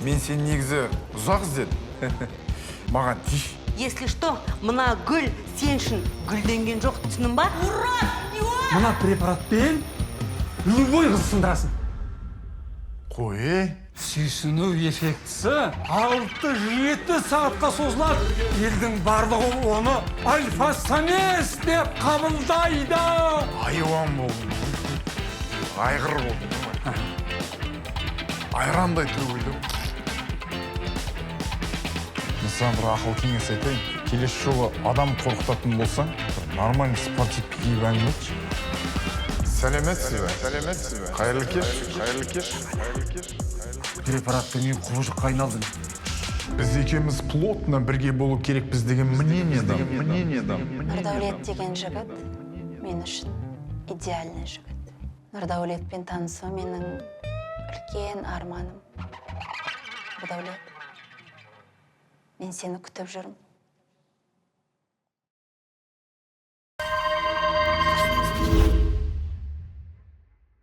Мен сені негізі ұзақ іздедім. Маған тиш. Если что, мына гүл сен үшін гүлденген жоқ, түсінің ба? Мына препаратпен любой қыз сындырасың. Қой, Сүйсіну эффектісі 6-7 сағатқа созылады. Елдің барлығы оны альфа-самес деп қабылдайды. айуан болдым. Айғыр болдым. Айрандай төгілдім. Мысалы бір ақыл кеңес айтайын. Келесі жолы адам қорқытатын болсаң, нормальный спортивка киіп әңгіме. Сәлеметсіз бе? Сәлеметсіз бе? Қайырлы кеш, қайырлы кеш, қайырлы кеш. Препаратты мен құбыжыққа айналдым. Біз екеуміз плотно бірге болу керекпіз деген мнениеден. Нұрдәулет деген жігіт мен үшін идеальный жігіт. Нұрдәулетпен танысу менің үлкен арманым. Нұрдәулет, мен сені күтіп жүрмін.